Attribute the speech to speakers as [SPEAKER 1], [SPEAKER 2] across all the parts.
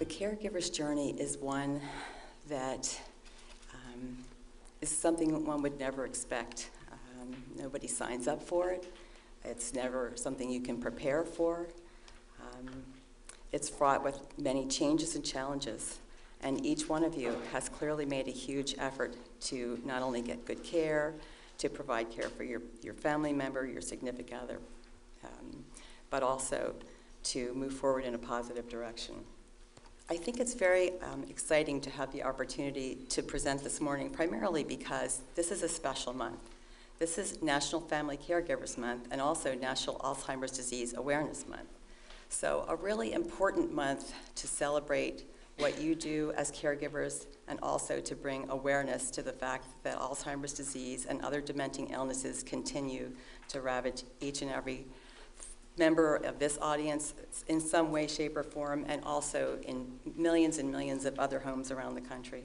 [SPEAKER 1] The Caregiver's Journey is one that is something one would never expect. Nobody signs up for it. It's never something you can prepare for. It's fraught with many changes and challenges, and each one of you has clearly made a huge effort to not only get good care, to provide care for your family member, your significant other, but also to move forward in a positive direction. I think it's very exciting to have the opportunity to present this morning, primarily because this is a special month. This is National Family Caregivers Month and also National Alzheimer's Disease Awareness Month. So a really important month to celebrate what you do as caregivers and also to bring awareness to the fact that Alzheimer's disease and other dementing illnesses continue to ravage each and every member of this audience in some way, shape, or form, and also in millions and millions of other homes around the country.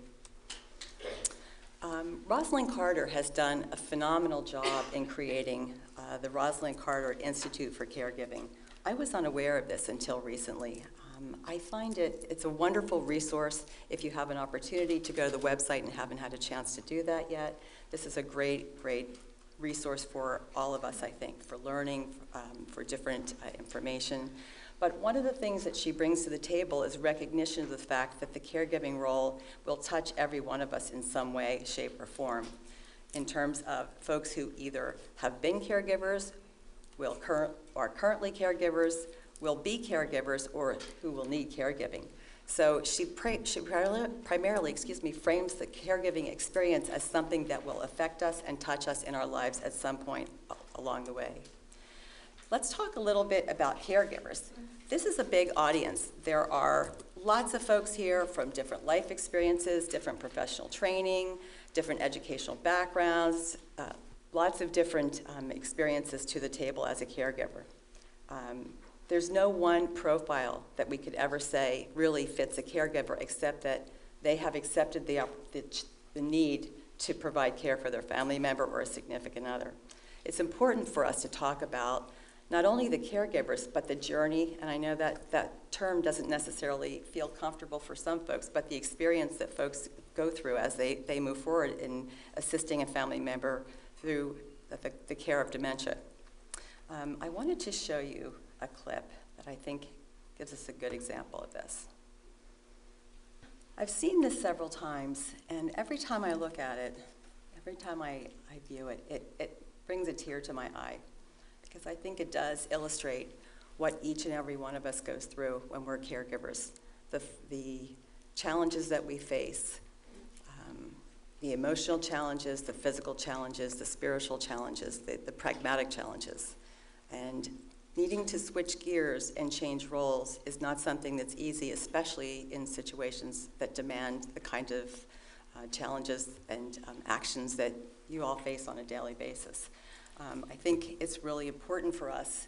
[SPEAKER 1] Rosalind Carter has done a phenomenal job in creating the Rosalind Carter Institute for Caregiving. I was unaware of this until recently. I find it's a wonderful resource if you have an opportunity to go to the website and haven't had a chance to do that yet. This is a great, great resource for all of us, I think, for learning, for different information. But one of the things that she brings to the table is recognition of the fact that the caregiving role will touch every one of us in some way, shape, or form, in terms of folks who either have been caregivers, are currently caregivers, will be caregivers, or who will need caregiving. So she primarily frames the caregiving experience as something that will affect us and touch us in our lives at some point along the way. Let's talk a little bit about caregivers. This is a big audience. There are lots of folks here from different life experiences, different professional training, different educational backgrounds, lots of different experiences to the table as a caregiver. There's no one profile that we could ever say really fits a caregiver, except that they have accepted the need to provide care for their family member or a significant other. It's important for us to talk about not only the caregivers, but the journey, and I know that that term doesn't necessarily feel comfortable for some folks, but the experience that folks go through as they move forward in assisting a family member through the care of dementia. I wanted to show you a clip that I think gives us a good example of this. I've seen this several times, and every time I look at it, every time I view it, it brings a tear to my eye, because I think it does illustrate what each and every one of us goes through when we're caregivers, the challenges that we face, the emotional challenges, the physical challenges, the spiritual challenges, the pragmatic challenges. And needing to switch gears and change roles is not something that's easy, especially in situations that demand the kind of challenges and actions that you all face on a daily basis. I think it's really important for us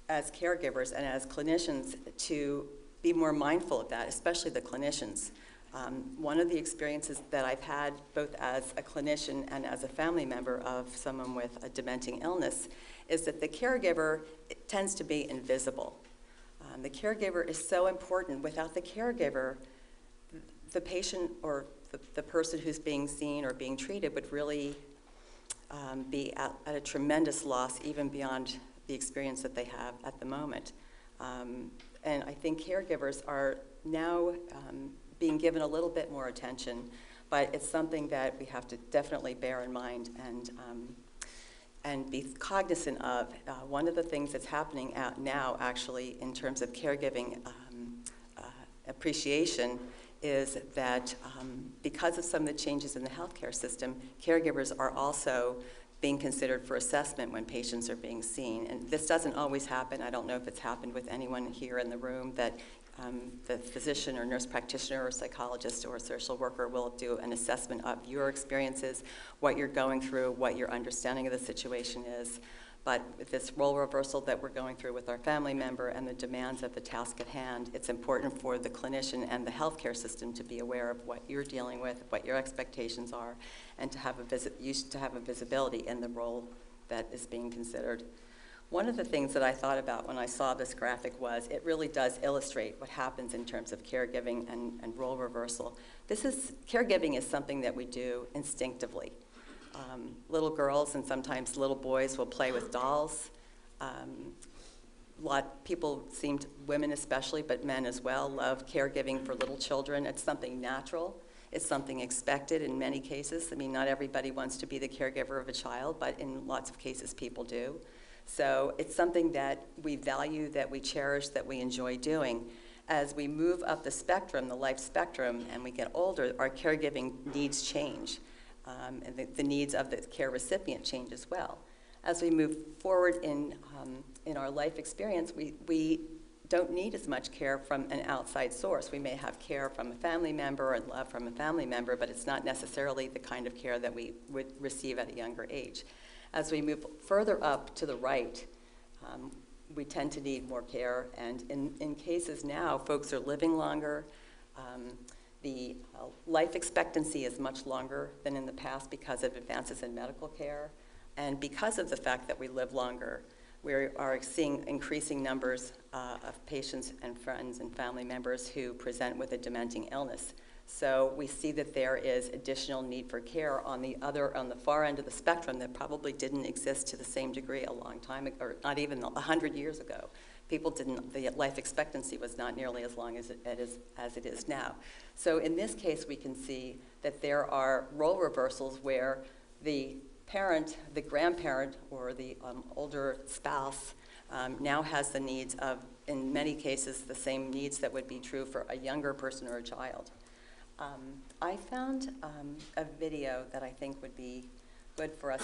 [SPEAKER 1] as caregivers and as clinicians to be more mindful of that, especially the clinicians. One of the experiences that I've had both as a clinician and as a family member of someone with a dementing illness is that the caregiver tends to be invisible. The caregiver is so important. Without the caregiver, the patient or the person who's being seen or being treated would really be at a tremendous loss, even beyond the experience that they have at the moment. And I think caregivers are now being given a little bit more attention, but it's something that we have to definitely bear in mind and be cognizant of. One of the things that's happening now, actually, in terms of caregiving appreciation, is that because of some of the changes in the healthcare system, caregivers are also being considered for assessment when patients are being seen. And this doesn't always happen. I don't know if it's happened with anyone here in the room, that the physician or nurse practitioner or psychologist or social worker will do an assessment of your experiences, what you're going through, what your understanding of the situation is. But with this role reversal that we're going through with our family member and the demands of the task at hand, it's important for the clinician and the healthcare system to be aware of what you're dealing with, what your expectations are, and to have a visibility in the role that is being considered. One of the things that I thought about when I saw this graphic was it really does illustrate what happens in terms of caregiving and role reversal. Caregiving is something that we do instinctively. Little girls and sometimes little boys will play with dolls. Women especially, but men as well, love caregiving for little children. It's something natural. It's something expected in many cases. I mean, not everybody wants to be the caregiver of a child, but in lots of cases people do. So it's something that we value, that we cherish, that we enjoy doing. As we move up the spectrum, the life spectrum, and we get older, our caregiving needs change. And the needs of the care recipient change as well. As we move forward in our life experience, we don't need as much care from an outside source. We may have care from a family member and love from a family member, but it's not necessarily the kind of care that we would receive at a younger age. As we move further up to the right, we tend to need more care, and in cases now, folks are living longer. The life expectancy is much longer than in the past because of advances in medical care, and because of the fact that we live longer, we are seeing increasing numbers of patients and friends and family members who present with a dementing illness. So we see that there is additional need for care on the far end of the spectrum that probably didn't exist to the same degree a long time ago, or not even 100 years ago. The life expectancy was not nearly as long as it is now. So in this case, we can see that there are role reversals where the parent, the grandparent, or the older spouse now has the needs of, in many cases, the same needs that would be true for a younger person or a child. I found a video that I think would be good for us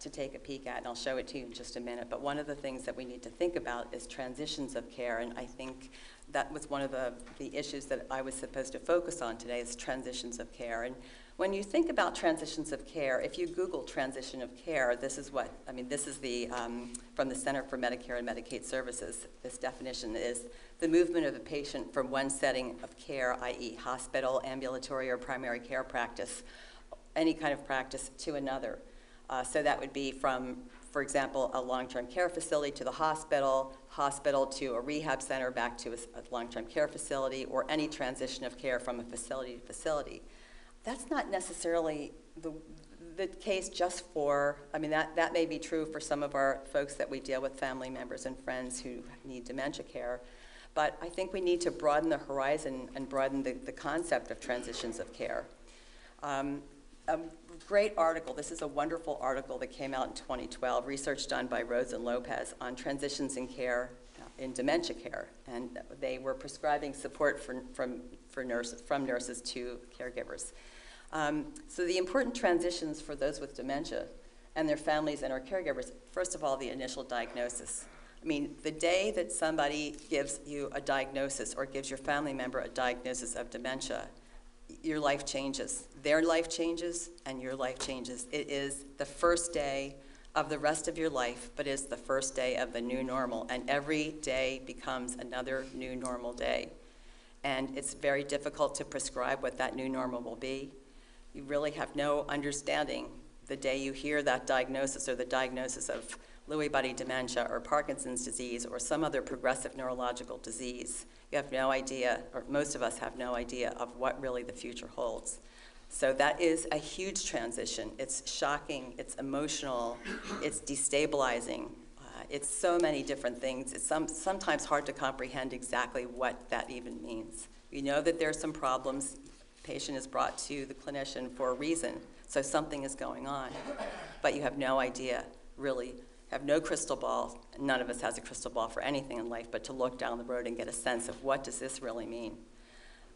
[SPEAKER 1] to take a peek at, and I'll show it to you in just a minute. But one of the things that we need to think about is transitions of care, and I think that was one of the issues that I was supposed to focus on today, is transitions of care. And when you think about transitions of care, if you Google transition of care, this is from the Center for Medicare and Medicaid Services. This definition is the movement of a patient from one setting of care, i.e. hospital, ambulatory, or primary care practice, any kind of practice, to another. So that would be from, for example, a long-term care facility to the hospital to a rehab center, back to a long-term care facility, or any transition of care from a facility to facility. That's not necessarily the case just for, that may be true for some of our folks that we deal with, family members and friends who need dementia care, but I think we need to broaden the horizon and broaden the concept of transitions of care. A great article, this is a wonderful article that came out in 2012, research done by Rose and Lopez on transitions in care, in dementia care, and they were prescribing support from nurses to caregivers. So the important transitions for those with dementia and their families and our caregivers, first of all, the initial diagnosis. The day that somebody gives you a diagnosis or gives your family member a diagnosis of dementia, your life changes. Their life changes and your life changes. It is the first day of the rest of your life, but it's the first day of the new normal, and every day becomes another new normal day. And it's very difficult to prescribe what that new normal will be. You really have no understanding the day you hear that diagnosis, or the diagnosis of Lewy body dementia or Parkinson's disease or some other progressive neurological disease. You have no idea, or most of us have no idea, of what really the future holds. So that is a huge transition. It's shocking, it's emotional, it's destabilizing. It's so many different things. It's sometimes hard to comprehend exactly what that even means. You know that there's some problems. Patient is brought to the clinician for a reason, so something is going on, but you have no idea, really, have no crystal ball. None of us has a crystal ball for anything in life, but to look down the road and get a sense of what does this really mean.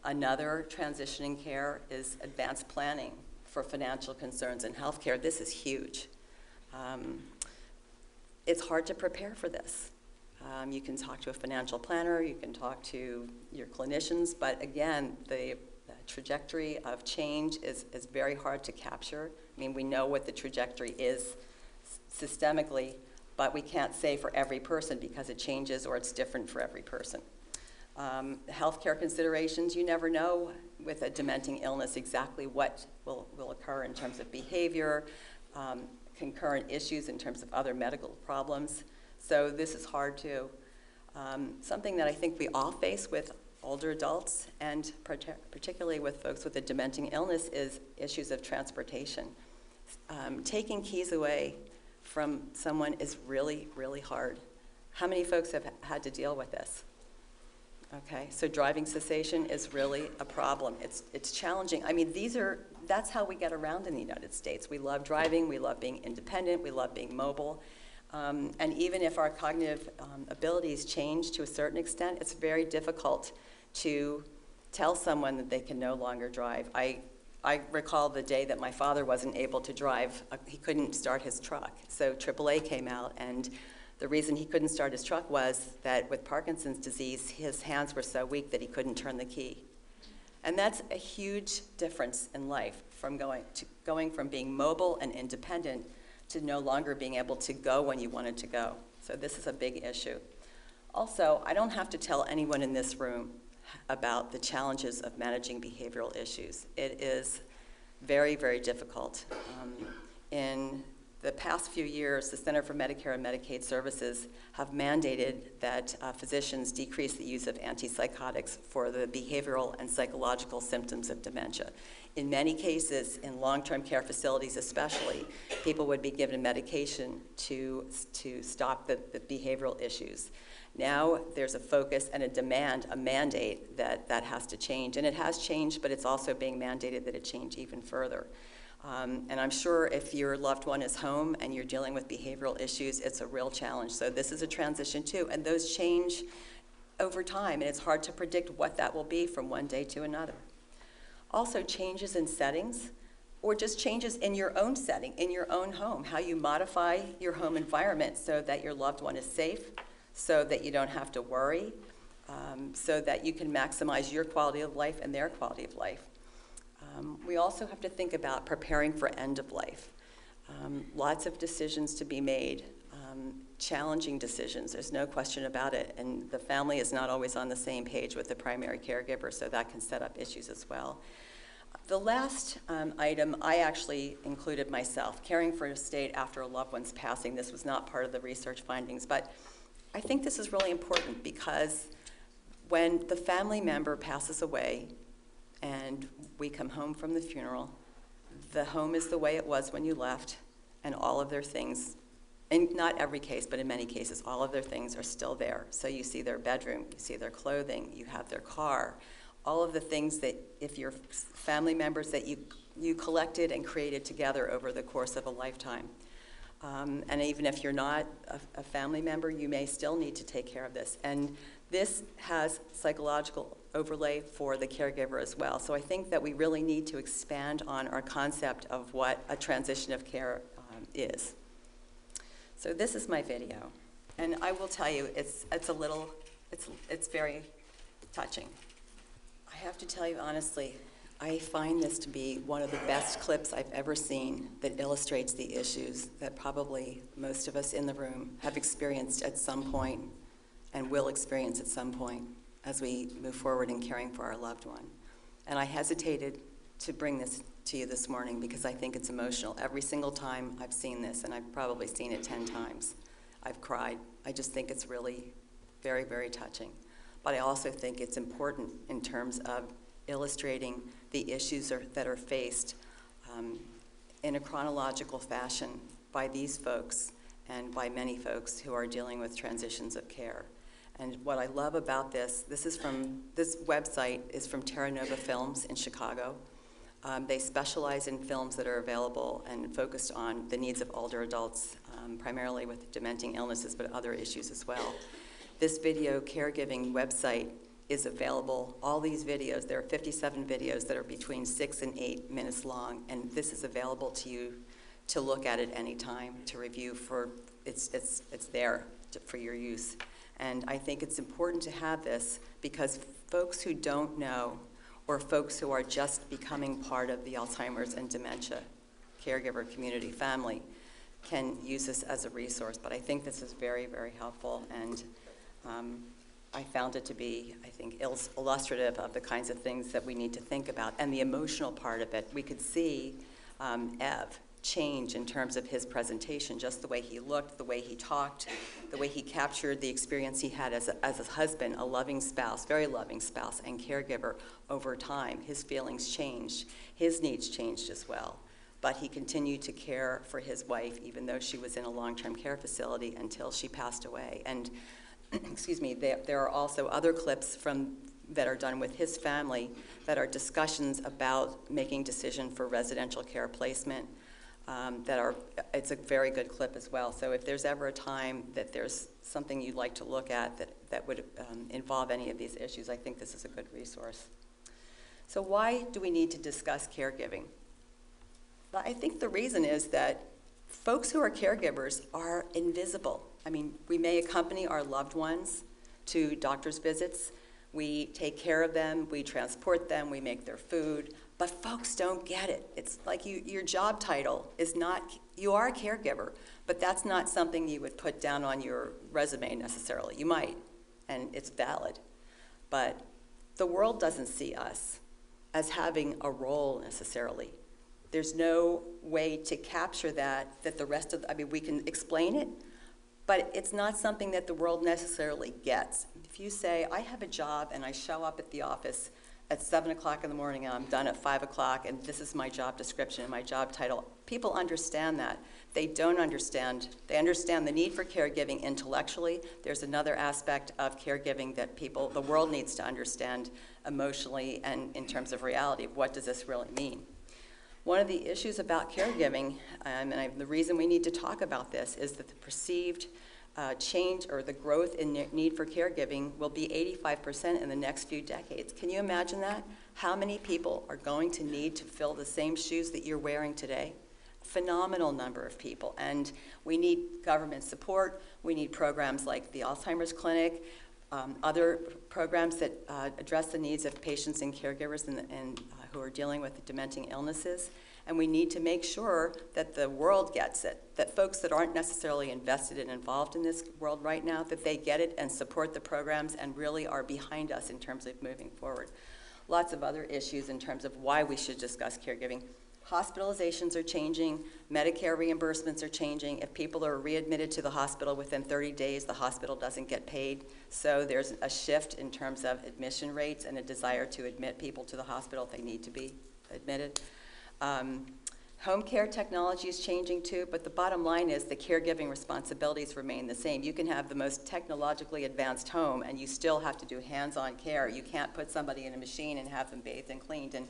[SPEAKER 1] Another transition in care is advanced planning for financial concerns in healthcare. This is huge. It's hard to prepare for this. You can talk to a financial planner, you can talk to your clinicians, but again, the trajectory of change is very hard to capture. We know what the trajectory is systemically, but we can't say for every person because it changes or it's different for every person. Healthcare considerations, you never know with a dementing illness exactly what will occur in terms of behavior, concurrent issues in terms of other medical problems. So this is hard too. Something that I think we all face with older adults, and particularly with folks with a dementing illness, is issues of transportation. Taking keys away from someone is really, really hard. How many folks have had to deal with this? Okay, so driving cessation is really a problem. It's challenging. I mean, that's how we get around in the United States. We love driving, we love being independent, we love being mobile. And even if our cognitive abilities change to a certain extent, it's very difficult to tell someone that they can no longer drive. I recall the day that my father wasn't able to drive. He couldn't start his truck. So AAA came out, and the reason he couldn't start his truck was that with Parkinson's disease, his hands were so weak that he couldn't turn the key. And that's a huge difference in life, from going from being mobile and independent to no longer being able to go when you wanted to go. So this is a big issue. Also, I don't have to tell anyone in this room about the challenges of managing behavioral issues. It is very, very difficult. In the past few years, the Center for Medicare and Medicaid Services have mandated that physicians decrease the use of antipsychotics for the behavioral and psychological symptoms of dementia. In many cases, in long-term care facilities especially, people would be given medication to stop the behavioral issues. Now there's a focus and a demand, a mandate that has to change. And it has changed, but it's also being mandated that it change even further. And I'm sure if your loved one is home and you're dealing with behavioral issues, it's a real challenge. So this is a transition too, and those change over time, and it's hard to predict what that will be from one day to another. Also, changes in settings, or just changes in your own setting, in your own home, how you modify your home environment so that your loved one is safe, so that you don't have to worry, so that you can maximize your quality of life and their quality of life. We also have to think about preparing for end of life. Lots of decisions to be made, challenging decisions, there's no question about it, and the family is not always on the same page with the primary caregiver, so that can set up issues as well. The last item I actually included myself, caring for a state after a loved one's passing. This was not part of the research findings, but I think this is really important because when the family member passes away and we come home from the funeral, the home is the way it was when you left, and all of their things, in not every case, but in many cases, all of their things are still there. So you see their bedroom, you see their clothing, you have their car, all of the things that, if you're family members, that you collected and created together over the course of a lifetime. And even if you're not a family member, you may still need to take care of this. And this has psychological overlay for the caregiver as well. So I think that we really need to expand on our concept of what a transition of care is. So this is my video. And I will tell you, it's very touching. I have to tell you honestly, I find this to be one of the best clips I've ever seen that illustrates the issues that probably most of us in the room have experienced at some point and will experience at some point as we move forward in caring for our loved one. And I hesitated to bring this to you this morning because I think it's emotional. Every single time I've seen this, and I've probably seen it 10 times, I've cried. I just think it's really very, very touching. But I also think it's important in terms of illustrating the issues that are faced in a chronological fashion by these folks and by many folks who are dealing with transitions of care. And what I love about this website is from Terra Nova Films in Chicago. They specialize in films that are available and focused on the needs of older adults, primarily with dementing illnesses, but other issues as well. This video caregiving website is available. All these videos, there are 57 videos that are between 6 and 8 minutes long, and this is available to you to look at any time, to review it's there for your use. And I think it's important to have this because folks who don't know, or folks who are just becoming part of the Alzheimer's and dementia caregiver community family, can use this as a resource. But I think this is very, very helpful, and I found it to be, I think, illustrative of the kinds of things that we need to think about, and the emotional part of it. We could see Ev change in terms of his presentation, just the way he looked, the way he talked, the way he captured the experience he had as a husband, a loving spouse, very loving spouse, and caregiver over time. His feelings changed. His needs changed as well. But he continued to care for his wife, even though she was in a long-term care facility, until she passed away. And excuse me, there are also other clips that are done with his family that are discussions about making decision for residential care placement. It's a very good clip as well. So if there's ever a time that there's something you'd like to look at that would involve any of these issues, I think this is a good resource. So why do we need to discuss caregiving? Well, I think the reason is that folks who are caregivers are invisible. I mean, we may accompany our loved ones to doctor's visits. We take care of them, we transport them, we make their food, but folks don't get it. It's like your job title is not, you are a caregiver, but that's not something you would put down on your resume necessarily. You might, and it's valid, but the world doesn't see us as having a role necessarily. There's no way to capture that the rest of, we can explain it, but it's not something that the world necessarily gets. If you say, I have a job and I show up at the office at 7 o'clock in the morning and I'm done at 5 o'clock and this is my job description and my job title, people understand that. They don't understand. They understand the need for caregiving intellectually. There's another aspect of caregiving that the world needs to understand emotionally and in terms of reality. What does this really mean? One of the issues about caregiving, the reason we need to talk about this, is that the perceived change or the growth in need for caregiving will be 85% in the next few decades. Can you imagine that? How many people are going to need to fill the same shoes that you're wearing today? Phenomenal number of people. And we need government support. We need programs like the Alzheimer's Clinic, other programs that address the needs of patients and caregivers and who are dealing with dementing illnesses. And we need to make sure that the world gets it, that folks that aren't necessarily invested and involved in this world right now, that they get it and support the programs and really are behind us in terms of moving forward. Lots of other issues in terms of why we should discuss caregiving. Hospitalizations are changing, Medicare reimbursements are changing. If people are readmitted to the hospital within 30 days, the hospital doesn't get paid. So there's a shift in terms of admission rates and a desire to admit people to the hospital if they need to be admitted. Home care technology is changing too, but the bottom line is the caregiving responsibilities remain the same. You can have the most technologically advanced home and you still have to do hands-on care. You can't put somebody in a machine and have them bathed and cleaned and,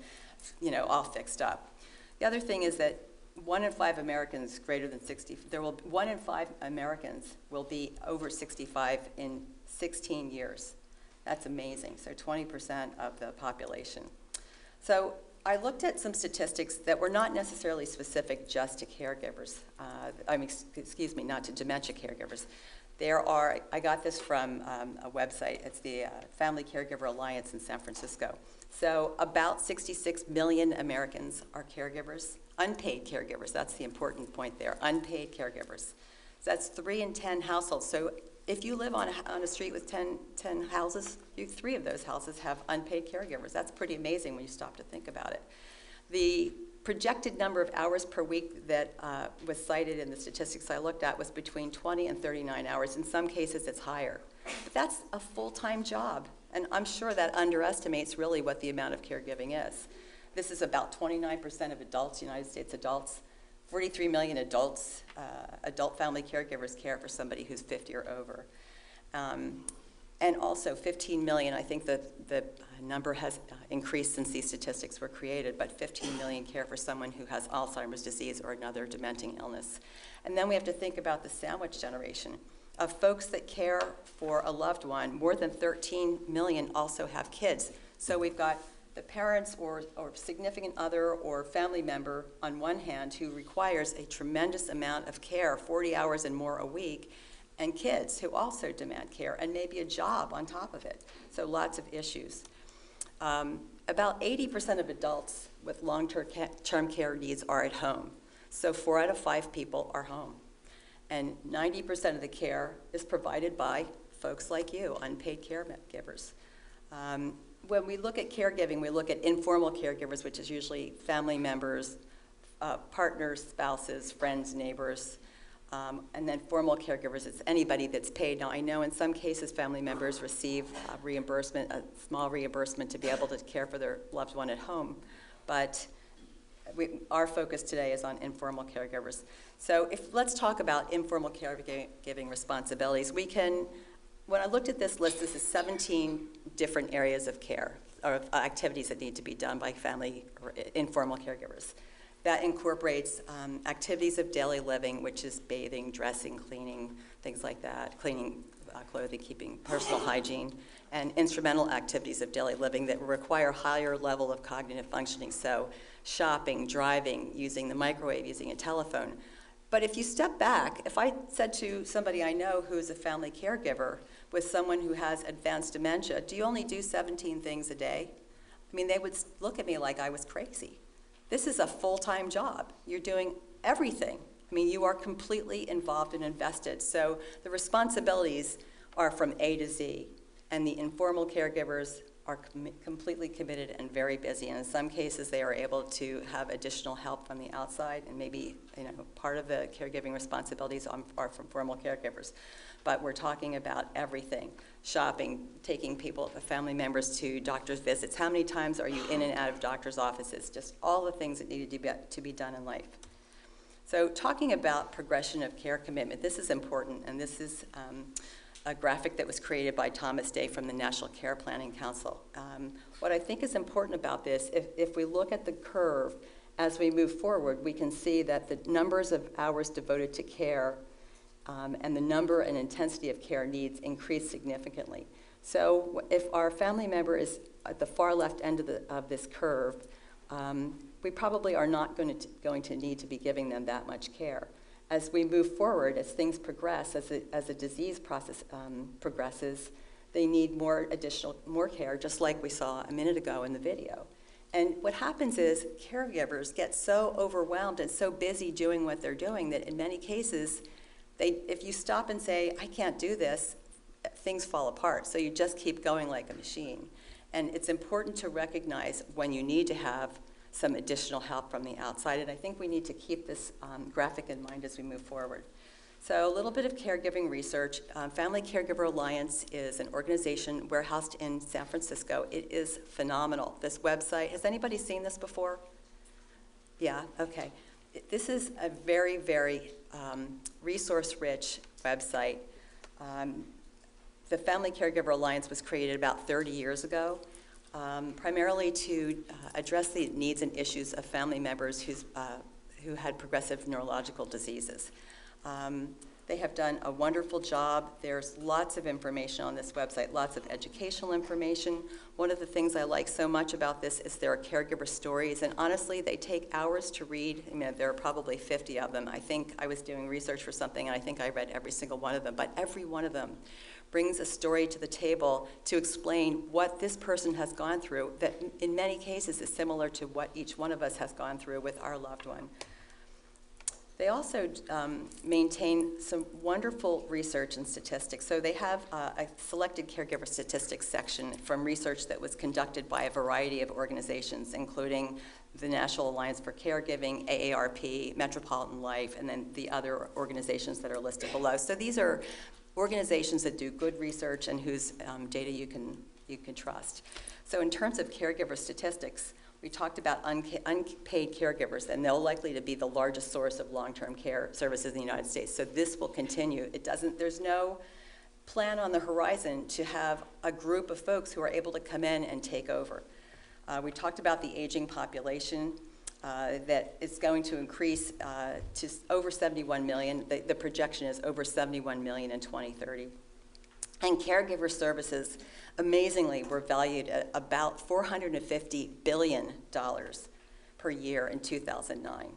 [SPEAKER 1] all fixed up. The other thing is that 1 in 5 Americans greater than 60, 1 in 5 Americans will be over 65 in 16 years. That's amazing. So 20% of the population. So I looked at some statistics that were not necessarily specific just to caregivers. Not to dementia caregivers. I got this from a website. It's the Family Caregiver Alliance in San Francisco. So about 66 million Americans are caregivers, unpaid caregivers. That's the important point there, unpaid caregivers. So that's 3 in 10 households. So if you live on a street with 10 houses, 3 of those houses have unpaid caregivers. That's pretty amazing when you stop to think about it. The projected number of hours per week that was cited in the statistics I looked at was between 20 and 39 hours. In some cases, it's higher. But that's a full-time job, and I'm sure that underestimates really what the amount of caregiving is. This is about 29% of adults, United States adults. 43 million adults, adult family caregivers care for somebody who's 50 or over. And also 15 million, I think the number has increased since these statistics were created, but 15 million care for someone who has Alzheimer's disease or another dementing illness. And then we have to think about the sandwich generation of folks that care for a loved one. More than 13 million also have kids. So we've got the parents or significant other or family member on one hand who requires a tremendous amount of care, 40 hours and more a week, and kids who also demand care and maybe a job on top of it. So lots of issues. About 80% of adults with long-term care needs are at home. So 4 out of 5 people are home. And 90% of the care is provided by folks like you, unpaid caregivers. When we look at caregiving, we look at informal caregivers, which is usually family members, partners, spouses, friends, neighbors, and then formal caregivers, it's anybody that's paid. Now, I know in some cases family members receive reimbursement, a small reimbursement to be able to care for their loved one at home, but our focus today is on informal caregivers. So let's talk about informal caregiving responsibilities. When I looked at this list, this is 17 different areas of care, or activities that need to be done by family or informal caregivers. That incorporates activities of daily living, which is bathing, dressing, cleaning, things like that, cleaning clothing, keeping personal hygiene, and instrumental activities of daily living that require higher level of cognitive functioning. So shopping, driving, using the microwave, using a telephone. But if you step back, if I said to somebody I know who's a family caregiver with someone who has advanced dementia, do you only do 17 things a day? I mean, they would look at me like I was crazy. This is a full-time job. You're doing everything. I mean, you are completely involved and invested. So the responsibilities are from A to Z, and the informal caregivers are completely committed and very busy. And in some cases, they are able to have additional help from the outside, and maybe part of the caregiving responsibilities are from formal caregivers. But we're talking about everything: shopping, taking family members to doctor's visits. How many times are you in and out of doctor's offices? Just all the things that needed to be done in life. So talking about progression of care commitment, this is important, and this is a graphic that was created by Thomas Day from the National Care Planning Council. What I think is important about this, if we look at the curve as we move forward, we can see that the numbers of hours devoted to care and the number and intensity of care needs increase significantly. So if our family member is at the far left end of this curve, we probably are not going to need to be giving them that much care. As we move forward, as things progress, as the disease process progresses, they need more care, just like we saw a minute ago in the video. And what happens is caregivers get so overwhelmed and so busy doing what they're doing that in many cases, if you stop and say, I can't do this, things fall apart. So you just keep going like a machine. And it's important to recognize when you need to have some additional help from the outside. And I think we need to keep this graphic in mind as we move forward. So a little bit of caregiving research. Family Caregiver Alliance is an organization warehoused in San Francisco. It is phenomenal. This website, has anybody seen this before? Yeah, okay. This is a very, very resource-rich website. The Family Caregiver Alliance was created about 30 years ago, primarily to address the needs and issues of family members who had progressive neurological diseases. They have done a wonderful job. There's lots of information on this website, lots of educational information. One of the things I like so much about this is there are caregiver stories, and honestly, they take hours to read. I mean, there are probably 50 of them. I think I was doing research for something, and I think I read every single one of them, but every one of them brings a story to the table to explain what this person has gone through that in many cases is similar to what each one of us has gone through with our loved one. They also maintain some wonderful research and statistics. So they have a selected caregiver statistics section from research that was conducted by a variety of organizations, including the National Alliance for Caregiving, AARP, Metropolitan Life, and then the other organizations that are listed below. So these are organizations that do good research and whose data you can trust. So in terms of caregiver statistics, we talked about unpaid caregivers, and they're likely to be the largest source of long-term care services in the United States. So this will continue. There's no plan on the horizon to have a group of folks who are able to come in and take over. We talked about the aging population that is going to increase to over 71 million. The projection is over 71 million in 2030. And caregiver services, amazingly, were valued at about $450 billion per year in 2009.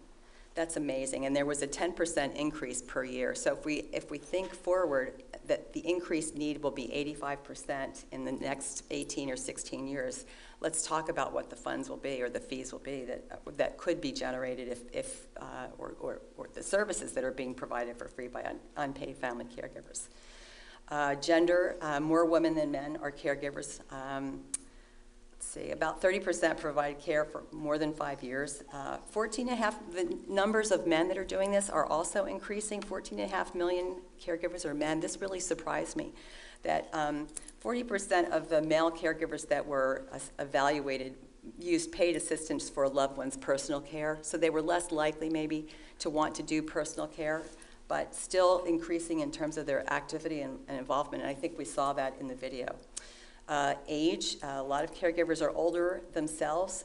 [SPEAKER 1] That's amazing, and there was a 10% increase per year. So if we think forward, that the increased need will be 85% in the next 18 or 16 years, let's talk about what the funds will be or the fees will be that could be generated or the services that are being provided for free by unpaid family caregivers. Gender, more women than men are caregivers. see, about 30% provide care for more than 5 years. 14.5, the numbers of men that are doing this are also increasing. 14.5 million caregivers are men. This really surprised me, that 40% of the male caregivers that were evaluated used paid assistance for a loved one's personal care. So they were less likely maybe to want to do personal care, but still increasing in terms of their activity and involvement. And I think we saw that in the video. Age, a lot of caregivers are older themselves.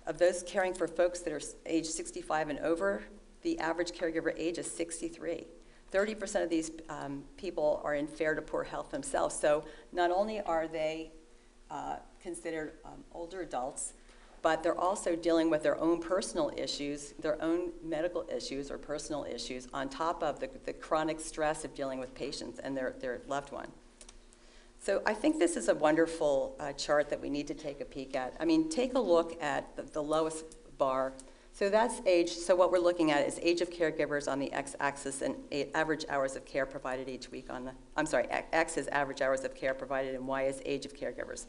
[SPEAKER 1] Of those caring for folks that are age 65 and over, the average caregiver age is 63. 30% of these people are in fair to poor health themselves. So not only are they considered older adults, but they're also dealing with their own personal issues, their own medical issues or personal issues, on top of the chronic stress of dealing with patients and their loved one. So I think this is a wonderful chart that we need to take a peek at. I mean, take a look at the lowest bar. So that's age. So what we're looking at is age of caregivers on the x-axis and average hours of care provided each week on the, I'm sorry, x is average hours of care provided and y is age of caregivers.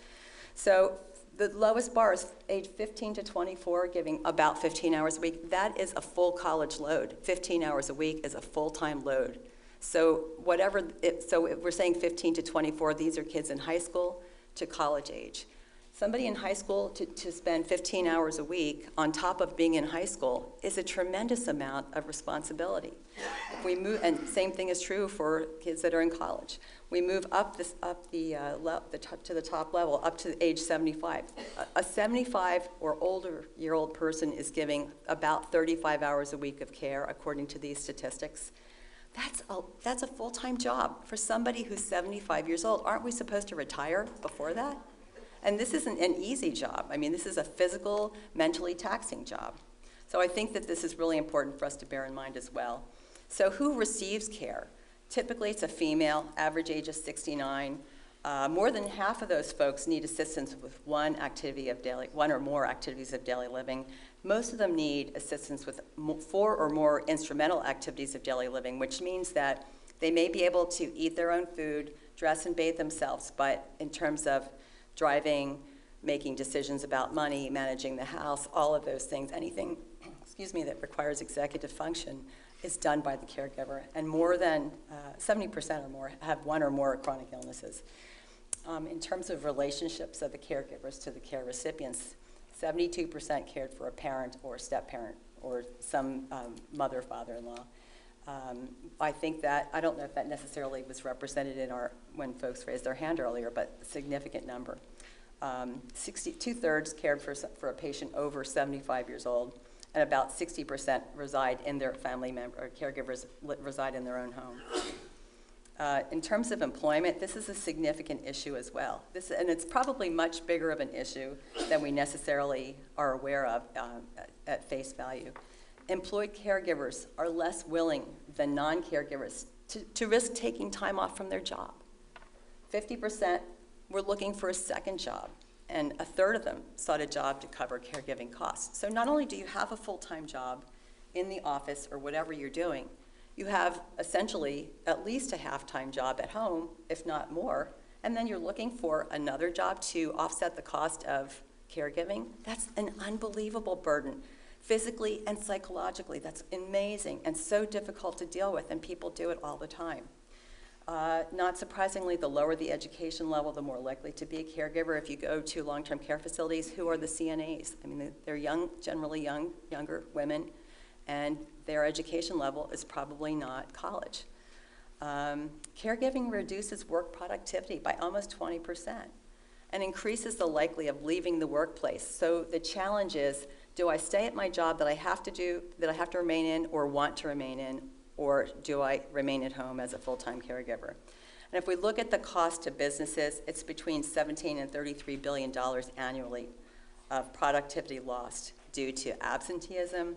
[SPEAKER 1] So the lowest bar is age 15 to 24, giving about 15 hours a week. That is a full college load. 15 hours a week is a full-time load. So so we're saying 15 to 24, these are kids in high school to college age. Somebody in high school to spend 15 hours a week on top of being in high school is a tremendous amount of responsibility. If we move, and same thing is true for kids that are in college. We move up to the top level, up to age 75. A 75 or older year-old person is giving about 35 hours a week of care, according to these statistics. That's a full-time job for somebody who's 75 years old. Aren't we supposed to retire before that? And this isn't an easy job. I mean, this is a physical, mentally taxing job. So I think that this is really important for us to bear in mind as well. So who receives care? Typically, it's a female, average age is 69. More than half of those folks need assistance with one or more activities of daily living. Most of them need assistance with 4 or more instrumental activities of daily living, which means that they may be able to eat their own food, dress and bathe themselves, but in terms of driving, making decisions about money, managing the house, all of those things, anything, that requires executive function is done by the caregiver. And more than 70% or more have one or more chronic illnesses. In terms of relationships of the caregivers to the care recipients, 72% cared for a parent or a step-parent or some mother, father-in-law. I think that, I don't know if that necessarily was represented in when folks raised their hand earlier, but a significant number. 2/3 cared for a patient over 75 years old, and about 60% reside in their family member, or caregivers reside in their own home. In terms of employment, this is a significant issue as well. And it's probably much bigger of an issue than we necessarily are aware of at face value. Employed caregivers are less willing than non-caregivers to risk taking time off from their job. 50% were looking for a second job, and 1/3 of them sought a job to cover caregiving costs. So not only do you have a full-time job in the office or whatever you're doing, you have essentially at least a half-time job at home, if not more, and then you're looking for another job to offset the cost of caregiving. That's an unbelievable burden, physically and psychologically. That's amazing and so difficult to deal with, and people do it all the time. Not surprisingly, the lower the education level, the more likely to be a caregiver. If you go to long-term care facilities, who are the CNAs? I mean, they're young, generally younger women, and their education level is probably not college. Caregiving reduces work productivity by almost 20% and increases the likelihood of leaving the workplace. So the challenge is, do I stay at my job that I have to remain in or want to remain in, or do I remain at home as a full-time caregiver? And if we look at the cost to businesses, it's between $17 and $33 billion annually of productivity lost due to absenteeism,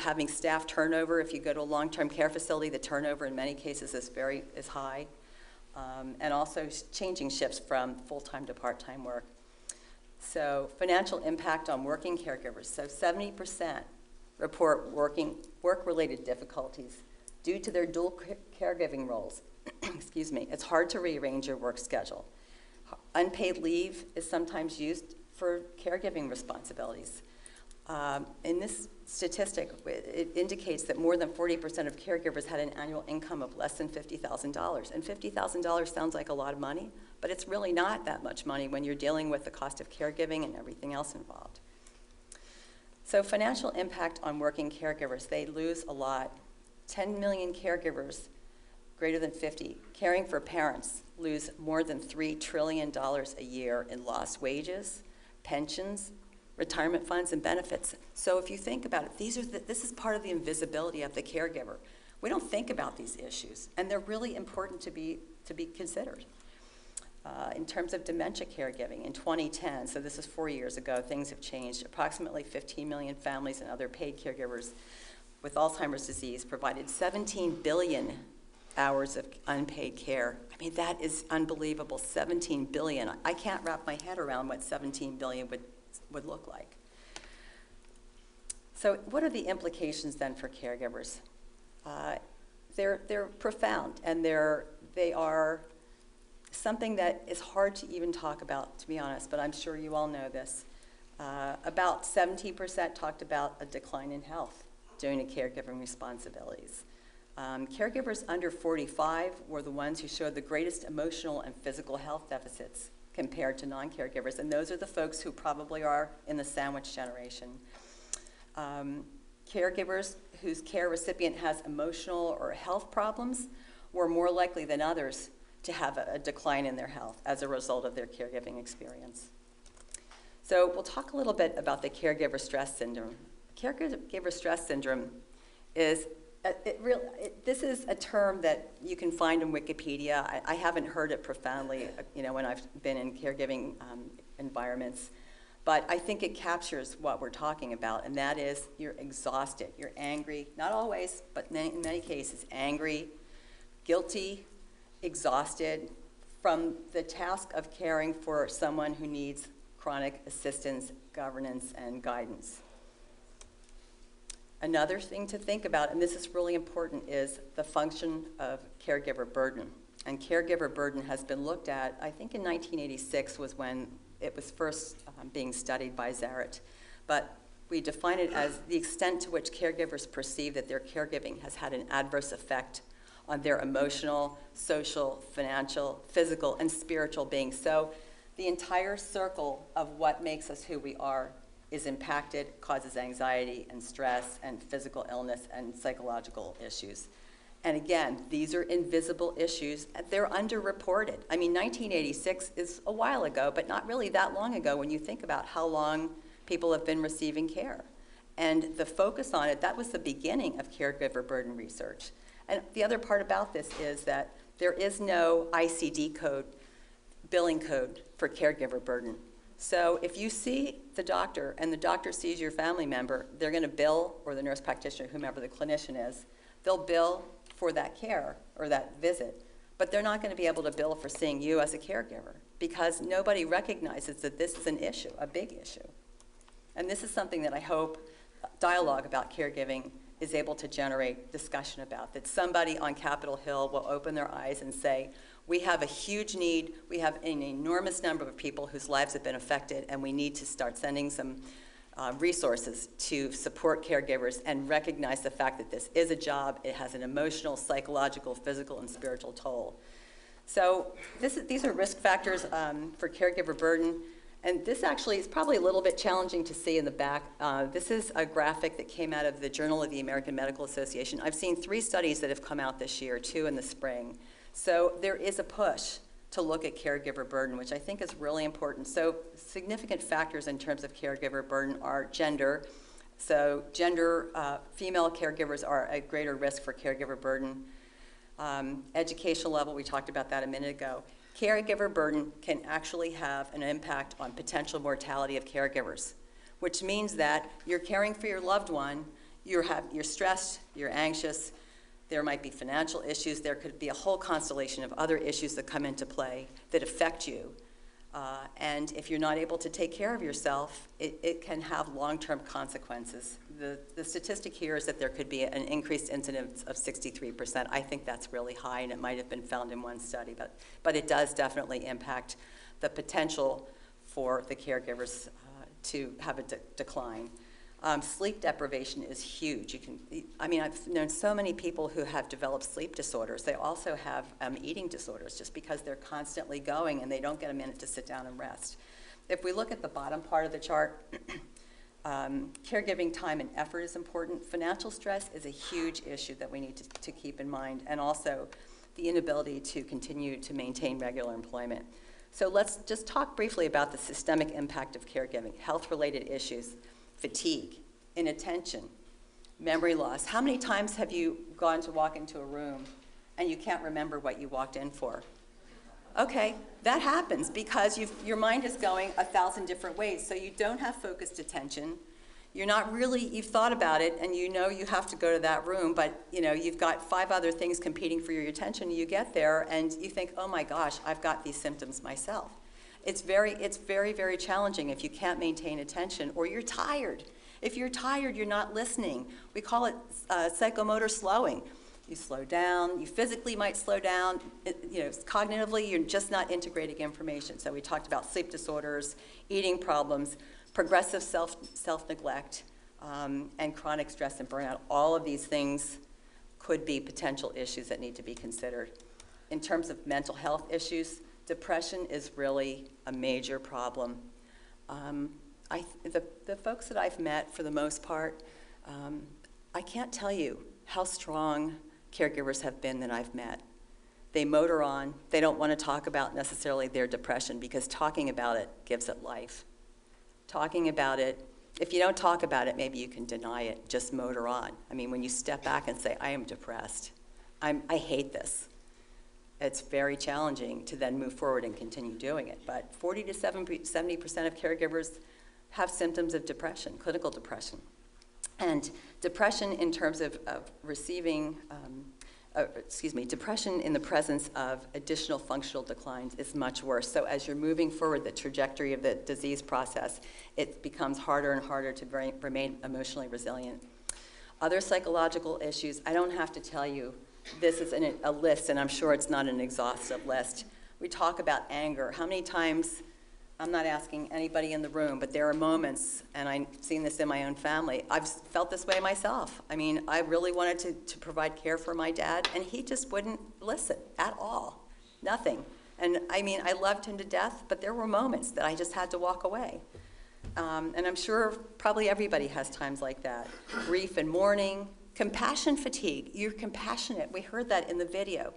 [SPEAKER 1] having staff turnover. If you go to a long-term care facility, the turnover in many cases is high, and also changing shifts from full-time to part-time work. So financial impact on working caregivers. So 70% report work-related difficulties due to their dual caregiving roles. Excuse me. It's hard to rearrange your work schedule. Unpaid leave is sometimes used for caregiving responsibilities. In this statistic, it indicates that more than 40% of caregivers had an annual income of less than $50,000. And $50,000 sounds like a lot of money, but it's really not that much money when you're dealing with the cost of caregiving and everything else involved. So financial impact on working caregivers, they lose a lot. 10 million caregivers greater than 50 caring for parents lose more than $3 trillion a year in lost wages, pensions, retirement funds, and benefits. So if you think about it, this is part of the invisibility of the caregiver. We don't think about these issues, and they're really important to be considered. In terms of dementia caregiving, in 2010, so this is 4 years ago, things have changed. Approximately 15 million families and other paid caregivers with Alzheimer's disease provided 17 billion hours of unpaid care. I mean, that is unbelievable, 17 billion. I can't wrap my head around what 17 billion would look like. So what are the implications then for caregivers? They're profound, and they are something that is hard to even talk about, to be honest, but I'm sure you all know this. About 17% talked about a decline in health due to caregiving responsibilities. Caregivers under 45 were the ones who showed the greatest emotional and physical health deficits compared to non-caregivers, and those are the folks who probably are in the sandwich generation. Caregivers whose care recipient has emotional or health problems were more likely than others to have a decline in their health as a result of their caregiving experience. So we'll talk a little bit about the caregiver stress syndrome. Caregiver stress syndrome is, this is a term that you can find in Wikipedia. I haven't heard it profoundly, when I've been in caregiving environments, but I think it captures what we're talking about, and that is you're exhausted, you're angry, not always, but in many cases, angry, guilty, exhausted from the task of caring for someone who needs chronic assistance, governance, and guidance. Another thing to think about, and this is really important, is the function of caregiver burden. And caregiver burden has been looked at, I think in 1986 was when it was first being studied by Zaret. But we define it as the extent to which caregivers perceive that their caregiving has had an adverse effect on their emotional, social, financial, physical, and spiritual being. So the entire circle of what makes us who we are is impacted, causes anxiety and stress and physical illness and psychological issues. And again, these are invisible issues. They're underreported. I mean, 1986 is a while ago, but not really that long ago when you think about how long people have been receiving care. And the focus on it, that was the beginning of caregiver burden research. And the other part about this is that there is no ICD code, billing code for caregiver burden. So if you see the doctor and the doctor sees your family member, they're going to bill, or the nurse practitioner, whomever the clinician is, they'll bill for that care or that visit, but they're not going to be able to bill for seeing you as a caregiver because nobody recognizes that this is an issue, a big issue. And this is something that I hope dialogue about caregiving is able to generate discussion about, that somebody on Capitol Hill will open their eyes and say, we have a huge need, we have an enormous number of people whose lives have been affected, and we need to start sending some resources to support caregivers and recognize the fact that this is a job, it has an emotional, psychological, physical, and spiritual toll. So these are risk factors for caregiver burden. And this actually is probably a little bit challenging to see in the back. This is a graphic that came out of the Journal of the American Medical Association. I've seen 3 studies that have come out this year, 2 in the spring. So there is a push to look at caregiver burden, which I think is really important. So significant factors in terms of caregiver burden are gender. So female caregivers are at greater risk for caregiver burden. Educational level, we talked about that a minute ago. Caregiver burden can actually have an impact on potential mortality of caregivers, which means that you're caring for your loved one, you're stressed, you're anxious, there might be financial issues, there could be a whole constellation of other issues that come into play that affect you. And if you're not able to take care of yourself, it can have long-term consequences. The statistic here is that there could be an increased incidence of 63%. I think that's really high, and it might have been found in one study, but it does definitely impact the potential for the caregivers to have a decline. Sleep deprivation is huge. I've known so many people who have developed sleep disorders. They also have eating disorders just because they're constantly going and they don't get a minute to sit down and rest. If we look at the bottom part of the chart, caregiving time and effort is important. Financial stress is a huge issue that we need to keep in mind, and also the inability to continue to maintain regular employment. So let's just talk briefly about the systemic impact of caregiving, health-related issues, fatigue, inattention, memory loss. How many times have you gone to walk into a room and you can't remember what you walked in for? Okay, that happens because your mind is going 1,000 different ways, so you don't have focused attention. You've thought about it and you know you have to go to that room, but you've got 5 other things competing for your attention. You get there and you think, oh my gosh, I've got these symptoms myself. It's very, very challenging if you can't maintain attention or you're tired. If you're tired, you're not listening. We call it psychomotor slowing. You slow down, you physically might slow down, cognitively you're just not integrating information. So we talked about sleep disorders, eating problems, progressive self-neglect, and chronic stress and burnout. All of these things could be potential issues that need to be considered. In terms of mental health issues, depression is really a major problem. The folks that I've met, for the most part, I can't tell you how strong caregivers have been that I've met. They motor on. They don't want to talk about necessarily their depression because talking about it gives it life. Talking about it, if you don't talk about it, maybe you can deny it, just motor on. When you step back and say, I am depressed, I hate this, it's very challenging to then move forward and continue doing it. But 40 to 70% of caregivers have symptoms of depression, clinical depression. And depression in terms of receiving, depression in the presence of additional functional declines is much worse. So as you're moving forward the trajectory of the disease process, it becomes harder and harder to remain emotionally resilient. Other psychological issues, I don't have to tell you, this is a list, and I'm sure it's not an exhaustive list. We talk about anger. How many times, I'm not asking anybody in the room, but there are moments, and I've seen this in my own family, I've felt this way myself. I really wanted to provide care for my dad, and he just wouldn't listen at all, nothing. And I loved him to death, but there were moments that I just had to walk away. And I'm sure probably everybody has times like that. Grief and mourning, compassion fatigue. You're compassionate. We heard that in the video.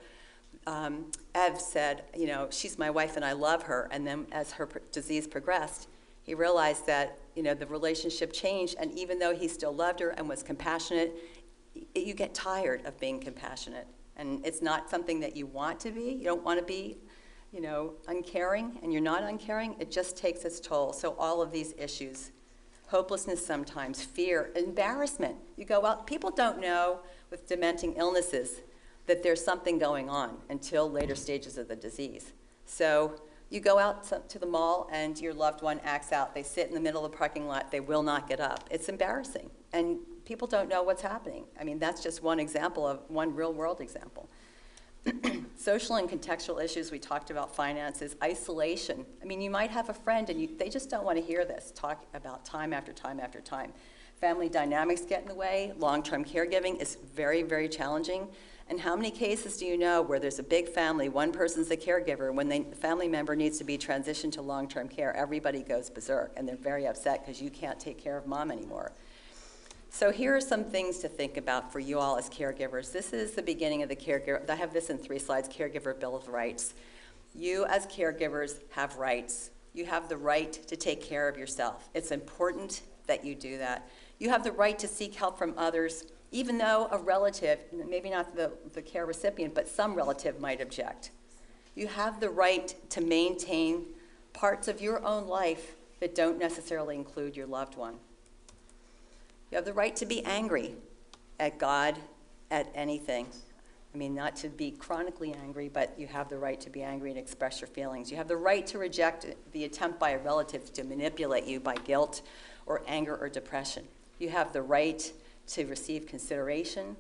[SPEAKER 1] Ev said, she's my wife and I love her. And then as her disease progressed, he realized that, the relationship changed. And even though he still loved her and was compassionate, you get tired of being compassionate. And it's not something that you want to be. You don't want to be, uncaring, and you're not uncaring. It just takes its toll. So all of these issues, hopelessness sometimes, fear, embarrassment. You go out, people don't know with dementing illnesses that there's something going on until later stages of the disease. So you go out to the mall and your loved one acts out. They sit in the middle of the parking lot. They will not get up. It's embarrassing. And people don't know what's happening. That's just one example of one real world example. Social and contextual issues, we talked about finances, isolation. You might have a friend and they just don't want to hear this, talk about time after time after time. Family dynamics get in the way. Long-term caregiving is very, very challenging. And how many cases do you know where there's a big family, one person's the caregiver, when the family member needs to be transitioned to long-term care, everybody goes berserk and they're very upset because you can't take care of mom anymore. So here are some things to think about for you all as caregivers. This is the beginning of the caregiver. I have this in 3 slides, Caregiver Bill of Rights. You as caregivers have rights. You have the right to take care of yourself. It's important that you do that. You have the right to seek help from others, even though a relative, maybe not the care recipient, but some relative might object. You have the right to maintain parts of your own life that don't necessarily include your loved one. You have the right to be angry at God, at anything. Not to be chronically angry, but you have the right to be angry and express your feelings. You have the right to reject the attempt by a relative to manipulate you by guilt or anger or depression. You have the right to receive consideration,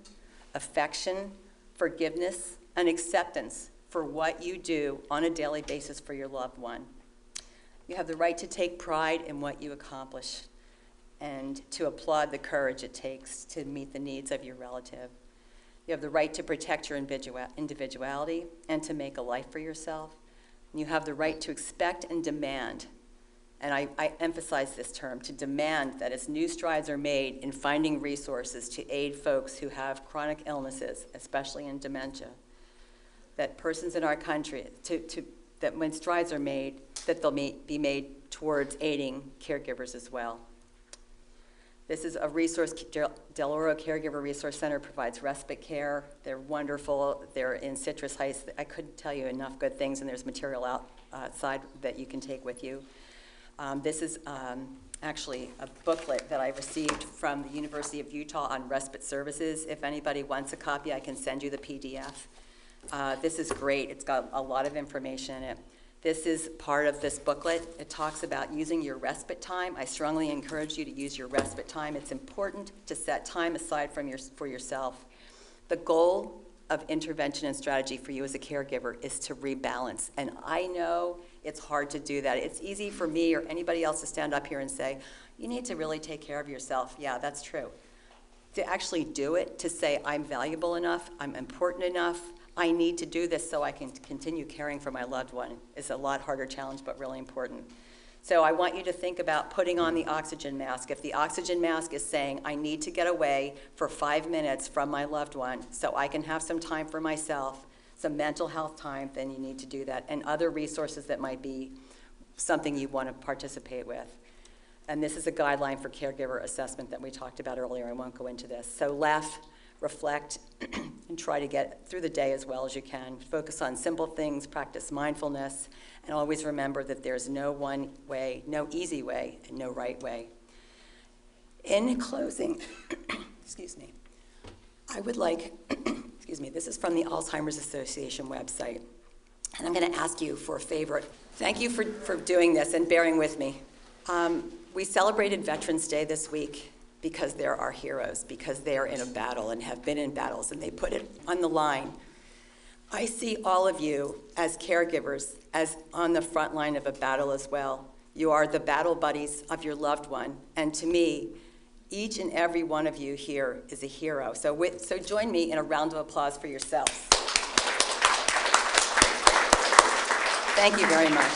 [SPEAKER 1] affection, forgiveness, and acceptance for what you do on a daily basis for your loved one. You have the right to take pride in what you accomplish and to applaud the courage it takes to meet the needs of your relative. You have the right to protect your individuality and to make a life for yourself. And you have the right to expect and demand, and I emphasize this term, to demand that as new strides are made in finding resources to aid folks who have chronic illnesses, especially in dementia, that persons in our country, that when strides are made, that they'll be made towards aiding caregivers as well. This is a resource. Del Oro Caregiver Resource Center provides respite care. They're wonderful. They're in Citrus Heights. I couldn't tell you enough good things, and there's material outside that you can take with you. This is actually a booklet that I received from the University of Utah on respite services. If anybody wants a copy, I can send you the PDF. This is great. It's got a lot of information in it. This is part of this booklet. It talks about using your respite time. I strongly encourage you to use your respite time. It's important to set time aside for yourself. The goal of intervention and strategy for you as a caregiver is to rebalance. And I know it's hard to do that. It's easy for me or anybody else to stand up here and say, you need to really take care of yourself. Yeah, that's true. To actually do it, to say I'm valuable enough, I'm important enough, I need to do this so I can continue caring for my loved one, is a lot harder challenge, but really important. So I want you to think about putting on the oxygen mask. If the oxygen mask is saying, I need to get away for 5 minutes from my loved one so I can have some time for myself, some mental health time, then you need to do that. And other resources that might be something you want to participate with. And this is a guideline for caregiver assessment that we talked about earlier. I won't go into this. So laugh, reflect, and try to get through the day as well as you can. Focus on simple things, practice mindfulness, and always remember that there's no one way, no easy way, and no right way. In closing, excuse me, I would like, excuse me, this is from the Alzheimer's Association website, and I'm going to ask you for a favor. Thank you for doing this and bearing with me. We celebrated Veterans Day this week because they're our heroes, because they're in a battle and have been in battles, and they put it on the line. I see all of you as caregivers as on the front line of a battle as well. You are the battle buddies of your loved one, and to me, each and every one of you here is a hero. So join me in a round of applause for yourselves. Thank you very much.